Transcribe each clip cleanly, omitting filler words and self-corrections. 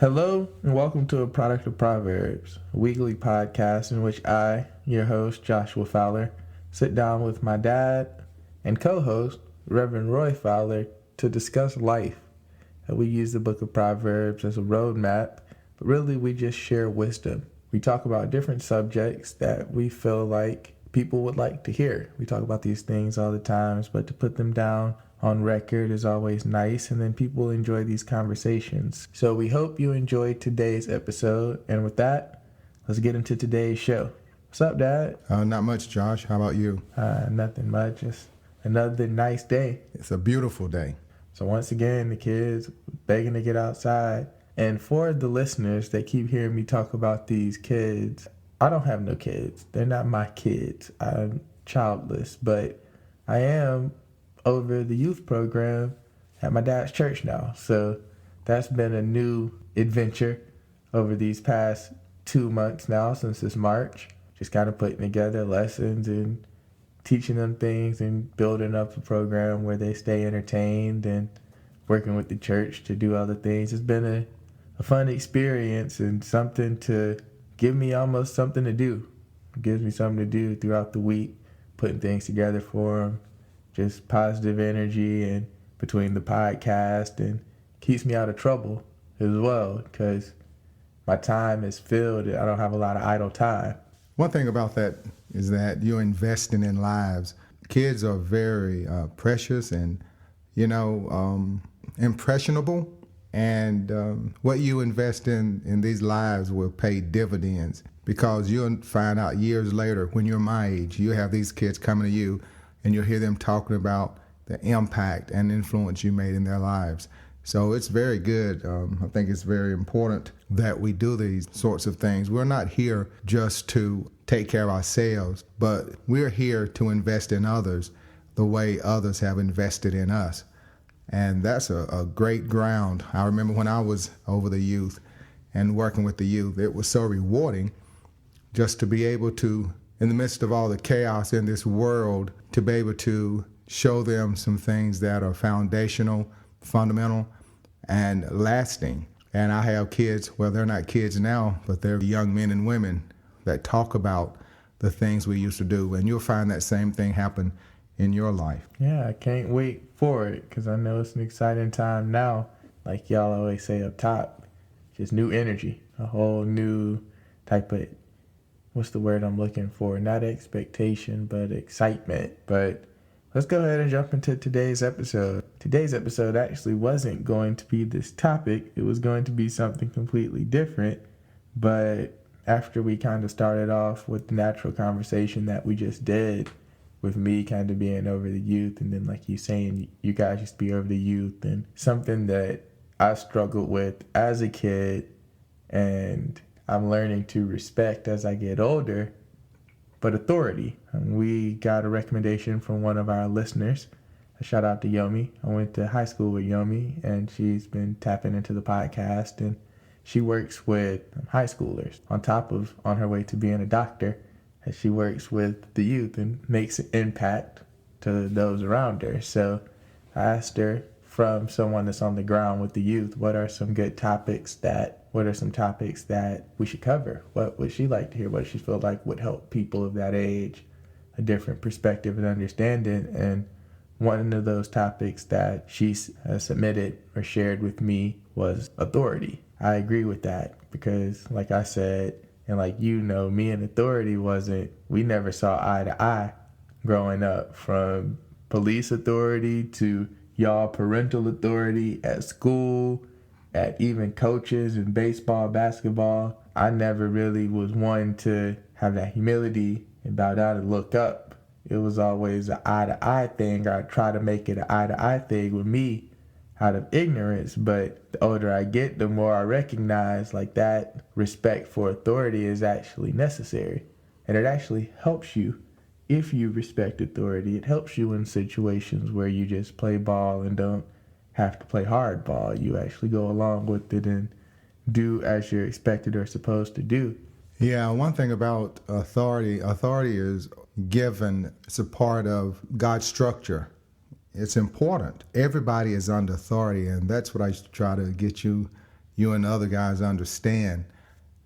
Hello, and welcome to a Product of Proverbs, a weekly podcast in which I, your host, Joshua Fowler, sit down with my dad and co-host, Reverend Roy Fowler, to discuss life. We use the book of Proverbs as a roadmap, but really we just share wisdom. We talk about different subjects that we feel like people would like to hear. We talk about these things all the time, but to put them down on record is always nice, and then people enjoy these conversations. So we hope you enjoyed today's episode, and with that, let's get into today's show. What's up, Dad? Not much, Josh. How about you? Nothing much. Just another nice day. It's a beautiful day. So once again, the kids begging to get outside. And for the listeners that keep hearing me talk about these kids, I don't have no kids. They're not my kids. I'm childless, but I am over the youth program at my dad's church now. So that's been a new adventure over these past 2 months now since this March. Just kind of putting together lessons and teaching them things and building up a program where they stay entertained and working with the church to do other things. It's been a fun experience and something to give me almost something to do. It gives me something to do throughout the week, putting things together for them. Just positive energy and between the podcast, and keeps me out of trouble as well because my time is filled. I don't have a lot of idle time. One thing about that is that you're investing in lives. Kids are very precious and, impressionable. And what you invest in these lives will pay dividends, because you'll find out years later when you're my age, you have these kids coming to you and you'll hear them talking about the impact and influence you made in their lives. So it's very good. I think it's very important that we do these sorts of things. We're not here just to take care of ourselves, but we're here to invest in others the way others have invested in us. And that's a great ground. I remember when I was over the youth and working with the youth, it was so rewarding just to be able to, in the midst of all the chaos in this world, to be able to show them some things that are foundational, fundamental, and lasting. And I have kids, well, they're not kids now, but they're young men and women that talk about the things we used to do. And you'll find that same thing happen in your life. Yeah, I can't wait for it because I know it's an exciting time now. Like y'all always say up top, just new energy, a whole new type of, what's the word I'm looking for? Not expectation, but excitement. But let's go ahead and jump into today's episode. Today's episode actually wasn't going to be this topic. It was going to be something completely different. But after we kind of started off with the natural conversation that we just did, with me kind of being over the youth, and then like you saying, you guys used to be over the youth, and something that I struggled with as a kid, and I'm learning to respect as I get older, but authority. And we got a recommendation from one of our listeners. A shout out to Yomi. I went to high school with Yomi, and she's been tapping into the podcast, and she works with high schoolers on her way to being a doctor. And she works with the youth and makes an impact to those around her. So I asked her, from someone that's on the ground with the youth, what are some topics that we should cover? What would she like to hear? What she feel like would help people of that age, a different perspective and understanding? And one of those topics that she submitted or shared with me was authority. I agree with that because, like I said, and like me and authority we never saw eye to eye growing up, from police authority to y'all parental authority at school, at even coaches in baseball, basketball. I never really was one to have that humility and bow down and look up. It was always an eye to eye thing. I try to make it an eye to eye thing with me out of ignorance, but the older I get, the more I recognize like that respect for authority is actually necessary. And it actually helps you if you respect authority. It helps you in situations where you just play ball and don't have to play hardball. You actually go along with it and do as you're expected or supposed to do. Yeah, one thing about authority is given. It's a part of God's structure. It's important. Everybody is under authority, and that's what I try to get you you and the other guys understand,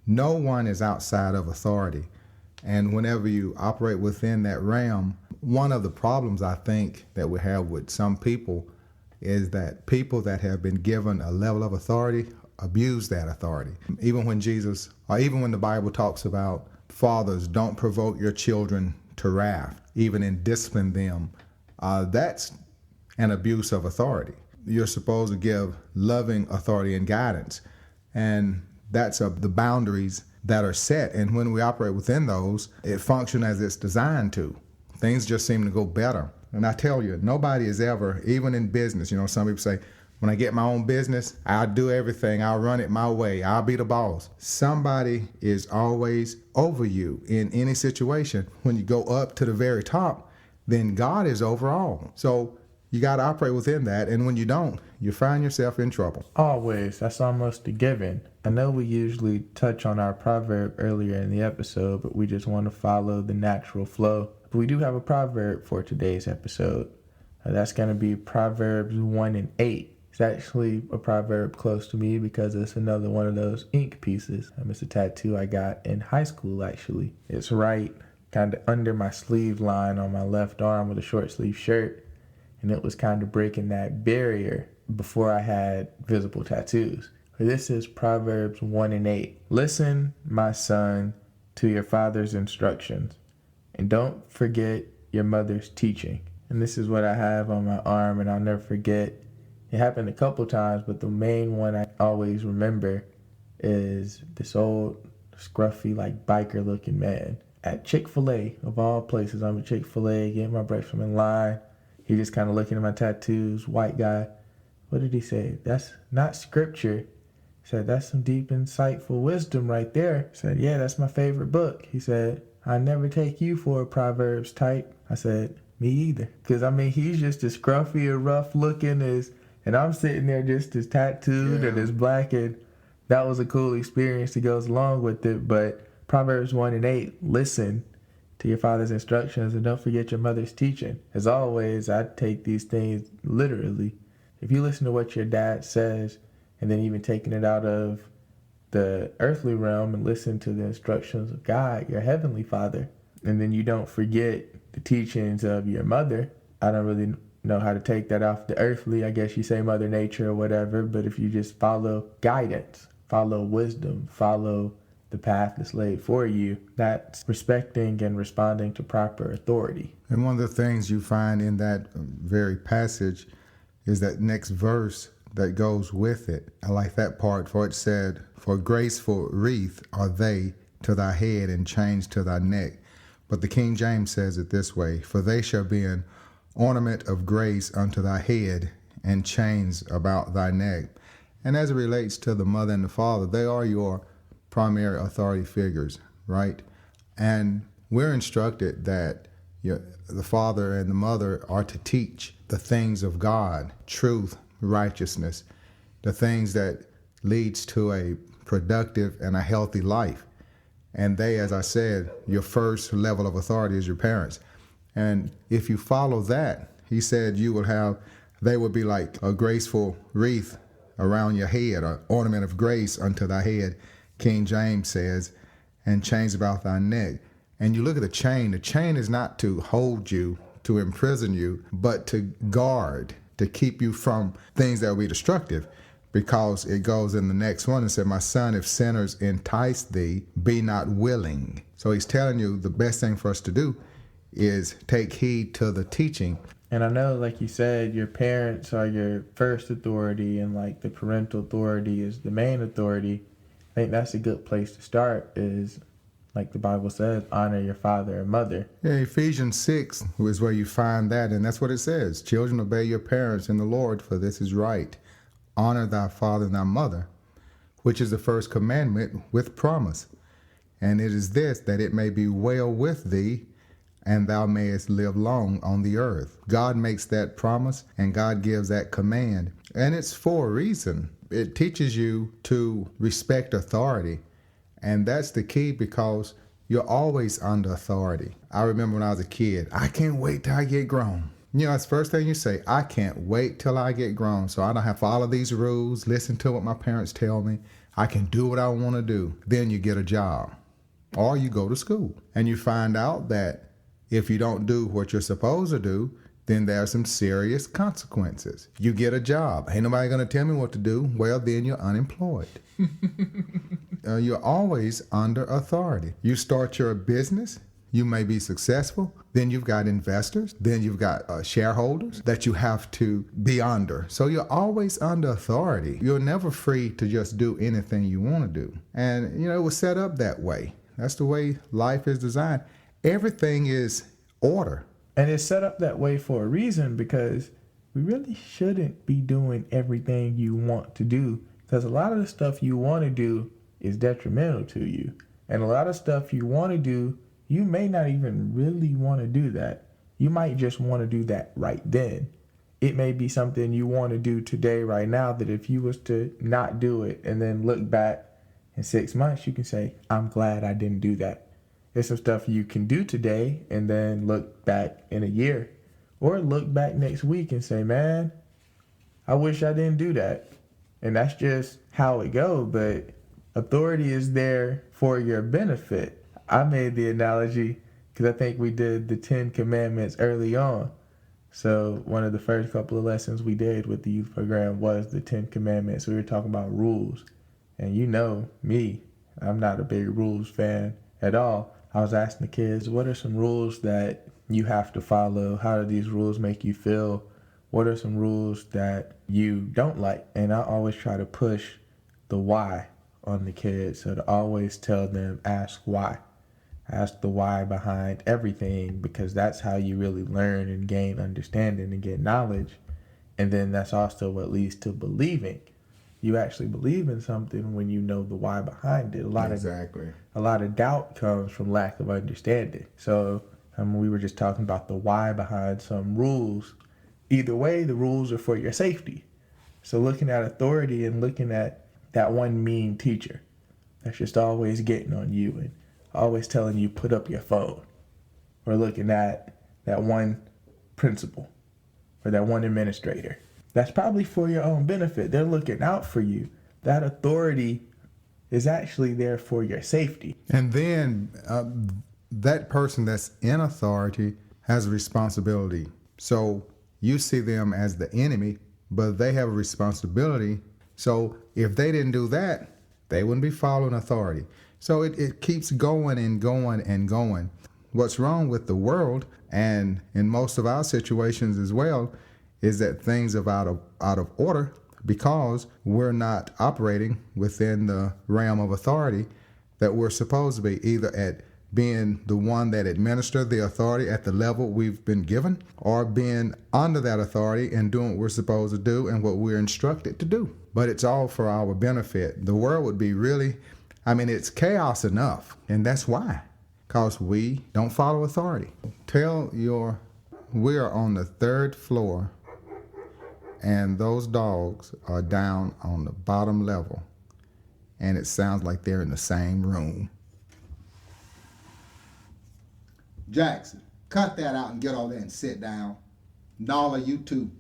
no one is outside of authority. And whenever you operate within that realm, one of the problems I think that we have with some people is that people that have been given a level of authority abuse that authority. Even when Jesus, or even when the Bible talks about fathers, don't provoke your children to wrath, even in discipline them, that's an abuse of authority. You're supposed to give loving authority and guidance. And that's the boundaries that are set. And when we operate within those, it functions as it's designed to. Things just seem to go better. And I tell you, nobody is ever, even in business, some people say, when I get my own business, I'll do everything. I'll run it my way. I'll be the boss. Somebody is always over you in any situation. When you go up to the very top, then God is over all. So you got to operate within that. And when you don't, you find yourself in trouble. Always. That's almost a given. I know we usually touch on our proverb earlier in the episode, but we just want to follow the natural flow. But we do have a proverb for today's episode. That's going to be Proverbs 1:8. It's actually a proverb close to me because it's another one of those ink pieces. It's a tattoo I got in high school, actually. It's right kind of under my sleeve line on my left arm with a short sleeve shirt. And it was kind of breaking that barrier before I had visible tattoos. This is Proverbs 1:8. Listen, my son, to your father's instructions, and don't forget your mother's teaching. And this is what I have on my arm, and I'll never forget. It happened a couple times, but the main one I always remember is this old, scruffy, biker looking man at Chick-fil-A, of all places. I'm at Chick-fil-A getting my breakfast in line. He just kind of looking at my tattoos, white guy. What did he say? That's not scripture. He said, that's some deep, insightful wisdom right there. I said, yeah, that's my favorite book. He said, I never take you for a Proverbs type. I said, me either. Because, he's just as scruffy and rough looking and I'm sitting there just as tattooed and as black. And that was a cool experience that goes along with it. But Proverbs 1:8, listen to your father's instructions and don't forget your mother's teaching. As always, I take these things literally. If you listen to what your dad says, and then even taking it out of the earthly realm and listen to the instructions of God, your heavenly Father, and then you don't forget the teachings of your mother, I don't really know how to take that off the earthly. I guess you say Mother Nature or whatever, but if you just follow guidance, follow wisdom, follow the path that's laid for you, that's respecting and responding to proper authority. And one of the things you find in that very passage is that next verse that goes with it. I like that part, for it said, for graceful wreath are they to thy head and chains to thy neck. But the King James says it this way, for they shall be an ornament of grace unto thy head and chains about thy neck. And as it relates to the mother and the father, they are your primary authority figures, right? And we're instructed that the father and the mother are to teach the things of God, truth, righteousness, the things that leads to a productive and a healthy life. And they, as I said, your first level of authority is your parents. And if you follow that, he said they will be like a graceful wreath around your head, an ornament of grace unto thy head, King James says, and chains about thy neck. And you look at the chain is not to hold you, to imprison you, but to guard, to keep you from things that will be destructive. Because it goes in the next one and said, my son, if sinners entice thee, be not willing. So he's telling you the best thing for us to do is take heed to the teaching. And I know, like you said, your parents are your first authority and the parental authority is the main authority. I think that's a good place to start is, like the Bible says, honor your father and mother. Yeah, Ephesians 6 is where you find that, and that's what it says. Children, obey your parents in the Lord, for this is right. Honor thy father and thy mother, which is the first commandment with promise. And it is this, that it may be well with thee, and thou mayest live long on the earth. God makes that promise, and God gives that command. And it's for a reason. It teaches you to respect authority. And that's the key, because you're always under authority. I remember when I was a kid, I can't wait till I get grown. You know, that's the first thing you say. I can't wait till I get grown so I don't have to follow these rules, listen to what my parents tell me. I can do what I want to do. Then you get a job or you go to school and you find out that if you don't do what you're supposed to do, then there are some serious consequences. You get a job. Ain't nobody going to tell me what to do. Well, then you're unemployed. You're always under authority. You start your business. You may be successful. Then you've got investors. Then you've got shareholders that you have to be under. So you're always under authority. You're never free to just do anything you want to do. And, you know, it was set up that way. That's the way life is designed. Everything is order. And it's set up that way for a reason, because we really shouldn't be doing everything you want to do, because a lot of the stuff you want to do is detrimental to you. And a lot of stuff you want to do, you may not even really want to do that. You might just want to do that right then. It may be something you want to do today, right now, that if you was to not do it and then look back in 6 months, you can say, I'm glad I didn't do that. There's some stuff you can do today and then look back in a year, or look back next week and say, man, I wish I didn't do that. And that's just how it goes. But authority is there for your benefit. I made the analogy because I think we did the 10 Commandments early on. So one of the first couple of lessons we did with the youth program was the 10 Commandments. We were talking about rules. And you know me, I'm not a big rules fan at all. I was asking the kids, what are some rules that you have to follow? How do these rules make you feel? What are some rules that you don't like? And I always try to push the why on the kids. So to always tell them, ask why. Ask the why behind everything, because that's how you really learn and gain understanding and get knowledge. And then that's also what leads to believing. You actually believe in something when you know the why behind it. A lot of doubt comes from lack of understanding. So we were just talking about the why behind some rules. Either way, the rules are for your safety. So looking at authority and looking at that one mean teacher that's just always getting on you and always telling you put up your phone, or looking at that one principal or that one administrator, that's probably for your own benefit. They're looking out for you. That authority is actually there for your safety. And then that person that's in authority has a responsibility. So you see them as the enemy, but they have a responsibility. So if they didn't do that, they wouldn't be following authority. So it keeps going and going and going. What's wrong with the world, and in most of our situations as well, is that things are out of order because we're not operating within the realm of authority that we're supposed to be, either at being the one that administers the authority at the level we've been given, or being under that authority and doing what we're supposed to do and what we're instructed to do. But it's all for our benefit. The world would be it's chaos enough, and that's why, because we don't follow authority. We are on the 3rd floor, and those dogs are down on the bottom level, and it sounds like they're in the same room. Jackson, cut that out and get over there and sit down. Nala, you too.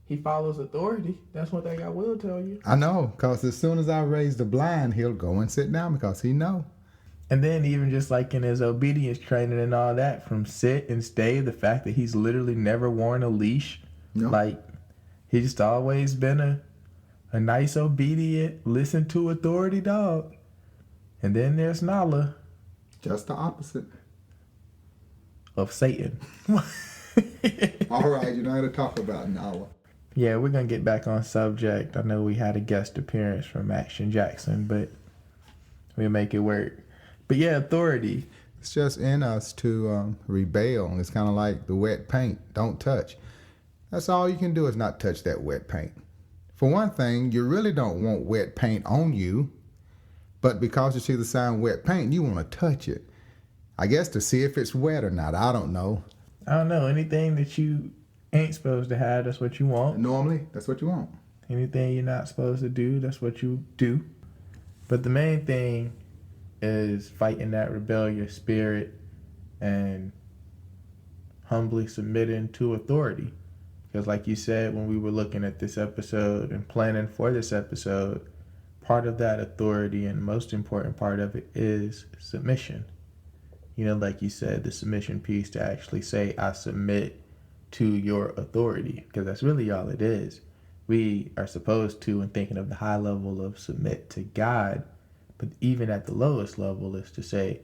He follows authority. That's one thing I will tell you. I know, because as soon as I raise the blind, he'll go and sit down because he know. And then even just like in his obedience training and all that, from sit and stay, the fact that he's literally never worn a leash. Yep. Like, he's just always been a nice, obedient, listen to authority dog. And then there's Nala. Just the opposite. Of Satan. All right, you know how to talk about Nala. Yeah, we're going to get back on subject. I know we had a guest appearance from Action Jackson, but we'll make it work. But yeah, authority. It's just in us to rebel. It's kind of like the wet paint. Don't touch. That's all you can do is not touch that wet paint. For one thing, you really don't want wet paint on you. But because you see the sign wet paint, you want to touch it. I guess to see if it's wet or not. I don't know. I don't know. Anything that you ain't supposed to have, that's what you want. Normally, that's what you want. Anything you're not supposed to do, that's what you do. But the main thing is fighting that rebellious spirit and humbly submitting to authority. Because like you said, when we were looking at this episode and planning for this episode, part of that authority and most important part of it is submission. You know, like you said, the submission piece to actually say, I submit to your authority, because that's really all it is. We are supposed to, when thinking of the high level of submit to God, but even at the lowest level is to say,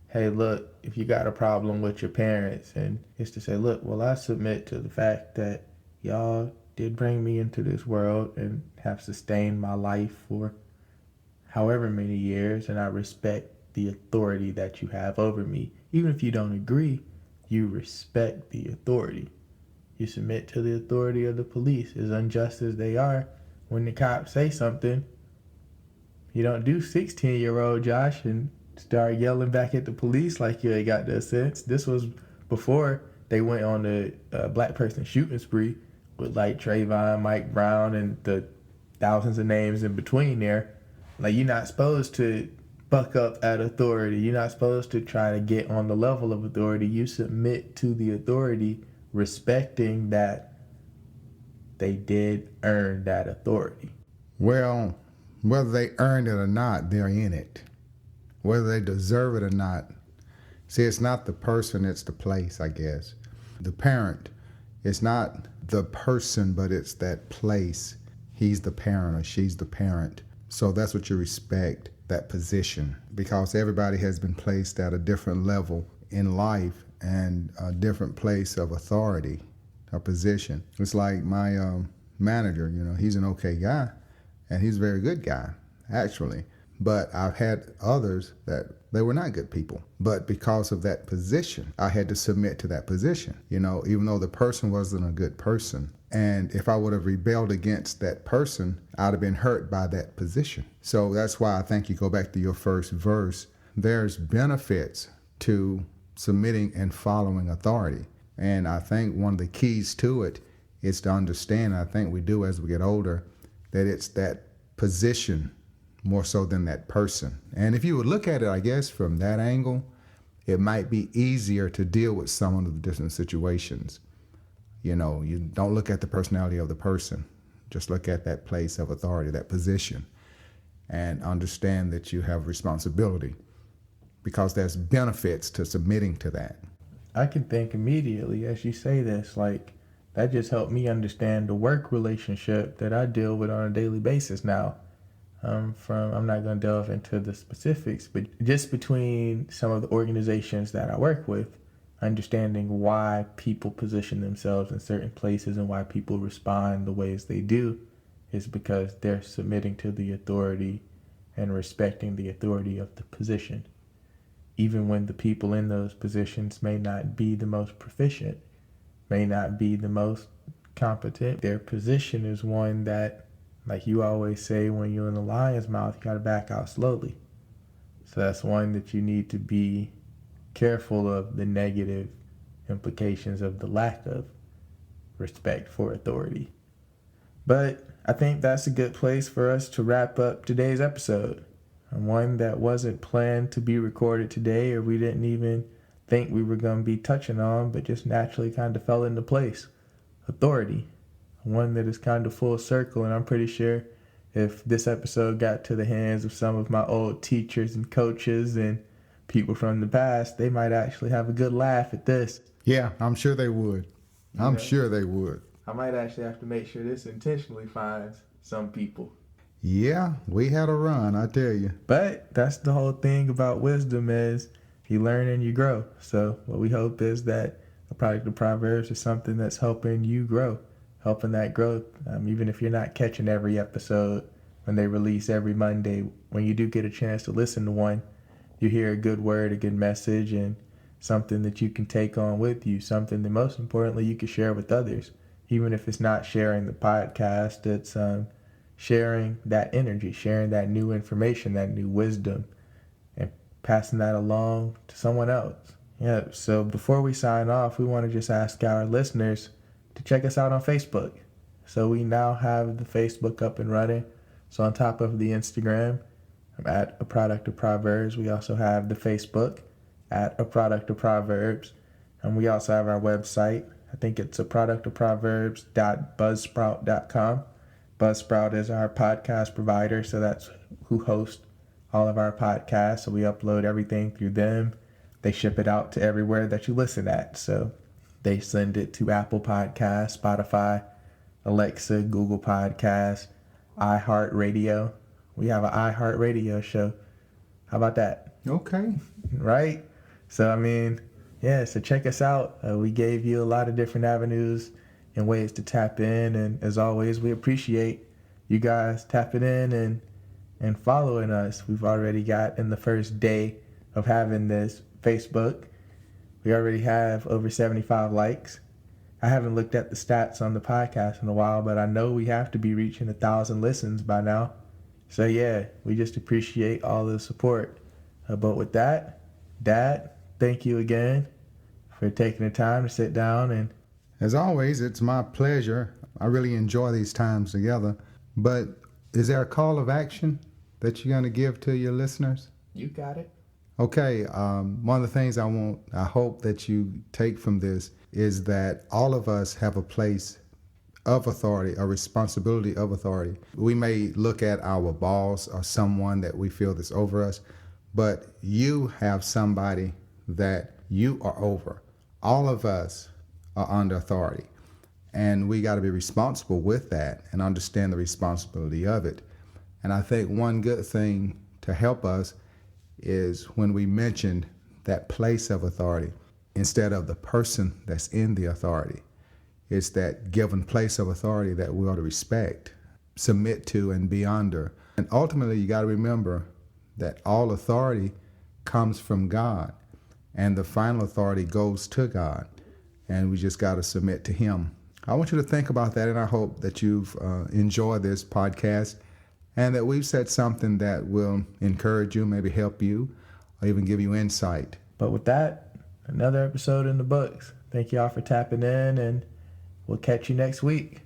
hey, look, if you got a problem with your parents, and it's to say, look, well, I submit to the fact that y'all did bring me into this world and have sustained my life for however many years, and I respect the authority that you have over me. Even if you don't agree, you respect the authority. You submit to the authority of the police, as unjust as they are. When the cops say something, you don't do 16-year-old Josh and start yelling back at the police like you ain't got no sense. This was before they went on the black person shooting spree with like Trayvon, Mike Brown, and the thousands of names in between there. Like, you're not supposed to buck up at authority. You're not supposed to try to get on the level of authority. You submit to the authority, respecting that they did earn that authority. Well, whether they earned it or not, they're in it. Whether they deserve it or not. See, it's not the person, it's the place, I guess. The parent, it's not the person, but it's that place. He's the parent or she's the parent. So that's what you respect, that position, because everybody has been placed at a different level in life and a different place of authority or position. It's like my manager, he's an okay guy, and he's a very good guy, actually. But I've had others that they were not good people. But because of that position, I had to submit to that position, even though the person wasn't a good person. And if I would have rebelled against that person, I'd have been hurt by that position. So that's why I think you go back to your first verse. There's benefits to submitting and following authority. And I think one of the keys to it is to understand, I think we do as we get older, that it's that position more so than that person. And if you would look at it, I guess, from that angle, it might be easier to deal with some of the different situations. You don't look at the personality of the person. Just look at that place of authority, that position, and understand that you have responsibility, because there's benefits to submitting to that. I can think immediately as you say this, like, that just helped me understand the work relationship that I deal with on a daily basis now. I'm not going to delve into the specifics, but just between some of the organizations that I work with, understanding why people position themselves in certain places and why people respond the ways they do is because they're submitting to the authority and respecting the authority of the position. Even when the people in those positions may not be the most proficient, may not be the most competent, their position is one that, like you always say, when you're in the lion's mouth, you got to back out slowly. So that's one that you need to be careful of, the negative implications of the lack of respect for authority. But I think that's a good place for us to wrap up today's episode. One that wasn't planned to be recorded today, or we didn't even think we were going to be touching on, but just naturally kind of fell into place. Authority. One that is kind of full circle, and I'm pretty sure if this episode got to the hands of some of my old teachers and coaches and people from the past, they might actually have a good laugh at this. Yeah, I'm sure they would. I'm sure they would. I might actually have to make sure this intentionally finds some people. Yeah, we had a run, I tell you. But that's the whole thing about wisdom, is you learn and you grow. So what we hope is that a Product of Proverbs is something that's helping you grow, helping that growth. Even if you're not catching every episode when they release every Monday, when you do get a chance to listen to one, you hear a good word, a good message, and something that you can take on with you, something that most importantly you can share with others. Even if it's not sharing the podcast, it's sharing that energy, sharing that new information, that new wisdom, and passing that along to someone else. Yeah, so before we sign off, we want to just ask our listeners to check us out on Facebook. So we now have the Facebook up and running. So on top of the Instagram, at A Product of Proverbs, we also have the Facebook at A Product of Proverbs. And we also have our website. I think it's a product of Proverbs.buzzsprout.com. Buzzsprout is our podcast provider, so that's who hosts all of our podcasts. So we upload everything through them. They ship it out to everywhere that you listen at. So they send it to Apple Podcasts, Spotify, Alexa, Google Podcasts, iHeartRadio. We have an iHeartRadio show. How about that? Okay. Right? So, I mean, yeah, so check us out. We gave you a lot of different avenues and ways to tap in. And as always, we appreciate you guys tapping in and following us. We've already got, in the first day of having this Facebook, we already have over 75 likes. I haven't looked at the stats on the podcast in a while, but I know we have to be reaching 1,000 listens by now. So yeah, we just appreciate all the support. But with that, Dad, thank you again for taking the time to sit down. And As always, it's my pleasure. I really enjoy these times together. But is there a call of action that you're going to give to your listeners? you got it. Okay, one of the things I hope that you take from this is that all of us have a place of authority, a responsibility of authority. We may look at our boss or someone that we feel that's over us, but you have somebody that you are over. All of us are under authority, and we got to be responsible with that and understand the responsibility of it. And I think one good thing to help us is when we mentioned that place of authority instead of the person that's in the authority. It's that given place of authority that we ought to respect, submit to, and be under. And ultimately, you got to remember that all authority comes from God, and the final authority goes to God, and we just got to submit to Him. I want you to think about that, and I hope that you've enjoyed this podcast and that we've said something that will encourage you, maybe help you, or even give you insight. But with that, another episode in the books. Thank y'all for tapping in, and we'll catch you next week.